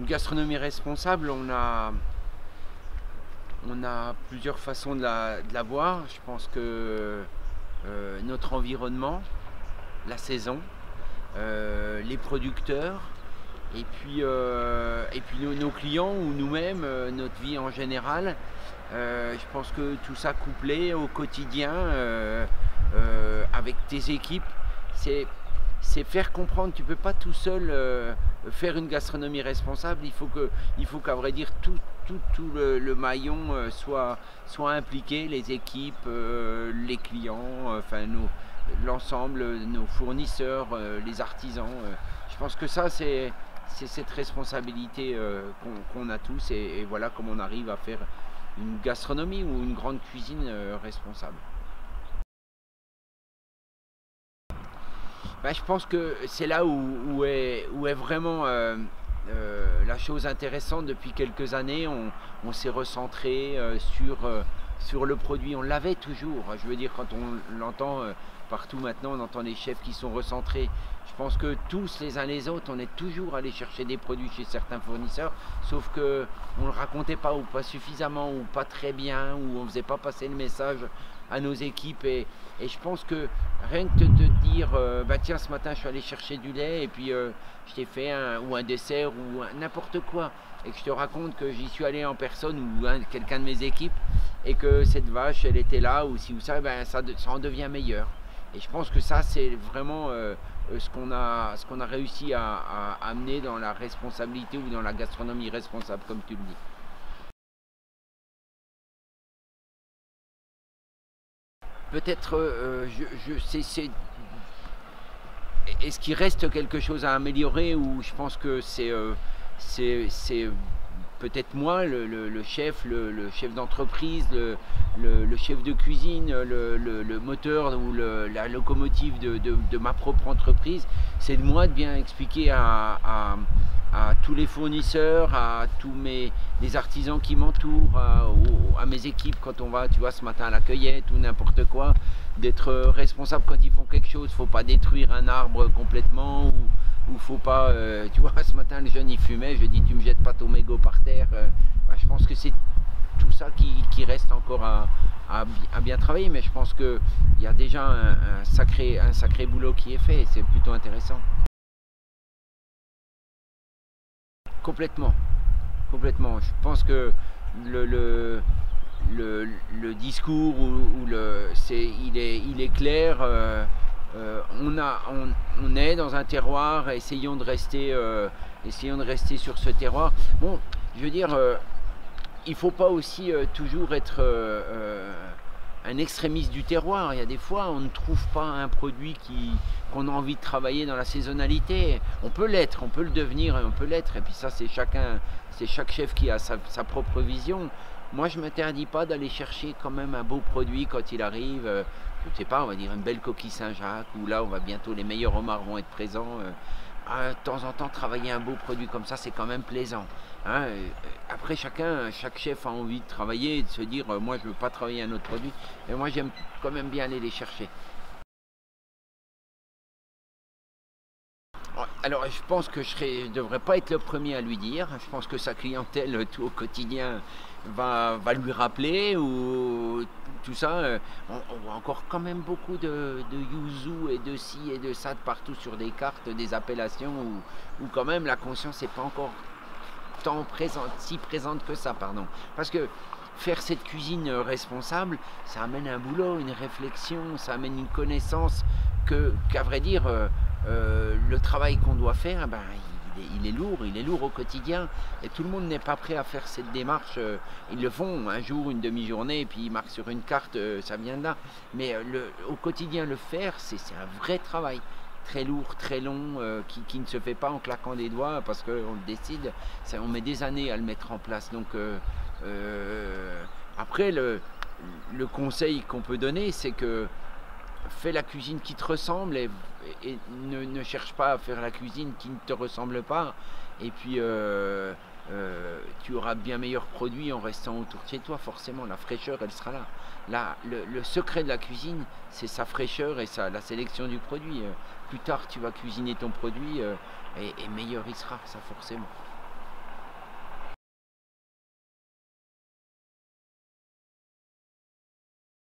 Une gastronomie responsable, on a plusieurs façons de la voir. Je pense que notre environnement, la saison, les producteurs, et puis nos clients ou nous-mêmes, notre vie en général. Je pense que tout ça couplé au quotidien avec tes équipes, c'est faire comprendre. Tu ne peux pas tout seul faire une gastronomie responsable. Il faut qu'à vrai dire tout le maillon soit impliqué, les équipes, les clients, l'ensemble, nos fournisseurs, les artisans. Je pense que ça c'est cette responsabilité qu'on a tous, et voilà comment on arrive à faire une gastronomie ou une grande cuisine responsable. Ben, je pense que c'est là où est vraiment la chose intéressante. Depuis quelques années, on s'est recentré sur le produit. On l'avait toujours. Je veux dire, quand on l'entend partout maintenant, on entend les chefs qui sont recentrés. Je pense que tous les uns les autres, on est toujours allé chercher des produits chez certains fournisseurs, sauf qu'on ne le racontait pas, ou pas suffisamment, ou pas très bien, ou on ne faisait pas passer le message à nos équipes. Et je pense que rien que de te dire, bah tiens, ce matin je suis allé chercher du lait, et puis je t'ai fait un dessert ou n'importe quoi, et que je te raconte que j'y suis allé en personne, ou quelqu'un de mes équipes, et que cette vache elle était là, ou si ou ça, ben ça en devient meilleur. Et je pense que ça c'est vraiment ce qu'on a réussi à amener dans la responsabilité, ou dans la gastronomie responsable, comme tu le dis. Peut-être, est-ce qu'il reste quelque chose à améliorer, ou je pense que c'est peut-être moi, le chef, le chef d'entreprise, le chef de cuisine, le moteur ou la locomotive de ma propre entreprise. C'est de moi de bien expliquer à tous les fournisseurs, à tous les artisans qui m'entourent, à mes équipes quand on va, tu vois, ce matin à la cueillette ou n'importe quoi, d'être responsable quand ils font quelque chose. Il ne faut pas détruire un arbre complètement, ou faut pas, tu vois, ce matin le jeune il fumait, je dis tu me jettes pas ton mégot par terre. Je pense que c'est tout ça qui reste encore à bien travailler, mais je pense qu'il y a déjà un sacré boulot qui est fait, et c'est plutôt intéressant. Complètement, complètement. Je pense que le, le discours il est clair. On est dans un terroir, essayons de rester sur ce terroir. Bon, je veux dire, il ne faut pas aussi toujours être un extrémiste du terroir. Il y a des fois, on ne trouve pas un produit qu'on a envie de travailler dans la saisonnalité. On peut l'être, on peut le devenir, et on peut l'être. Et puis ça, c'est chaque chef qui a sa propre vision. Moi, je ne m'interdis pas d'aller chercher quand même un beau produit quand il arrive. Je ne sais pas, on va dire une belle coquille Saint-Jacques, où là, bientôt les meilleurs homards vont être présents. De temps en temps, travailler un beau produit comme ça, c'est quand même plaisant. Hein. Après, chaque chef a envie de travailler et de se dire, moi, je ne veux pas travailler un autre produit. Et moi, j'aime quand même bien aller les chercher. Alors, je pense que je ne devrais pas être le premier à lui dire. Je pense que sa clientèle, tout au quotidien, va lui rappeler, ou tout ça. On voit encore quand même beaucoup de yuzu et de ci et de ça de partout sur des cartes, des appellations, où quand même la conscience n'est pas encore si présente que ça, pardon. Parce que faire cette cuisine responsable, ça amène un boulot, une réflexion, ça amène une connaissance qu'à vrai dire, le travail qu'on doit faire, ben, il est lourd au quotidien, et tout le monde n'est pas prêt à faire cette démarche. Ils le font un jour, une demi-journée, et puis ils marquent sur une carte, ça vient de là. Mais au quotidien, le faire, c'est un vrai travail. Très lourd, très long, qui ne se fait pas en claquant des doigts, parce qu'on le décide. On met des années à le mettre en place. Donc après, le conseil qu'on peut donner, c'est que fais la cuisine qui te ressemble, et ne cherche pas à faire la cuisine qui ne te ressemble pas. Et puis tu auras bien meilleur produit en restant autour de chez toi. Forcément, la fraîcheur, elle sera là. Le secret de la cuisine, c'est sa fraîcheur et la sélection du produit. Plus tard, tu vas cuisiner ton produit, et meilleur il sera, ça forcément.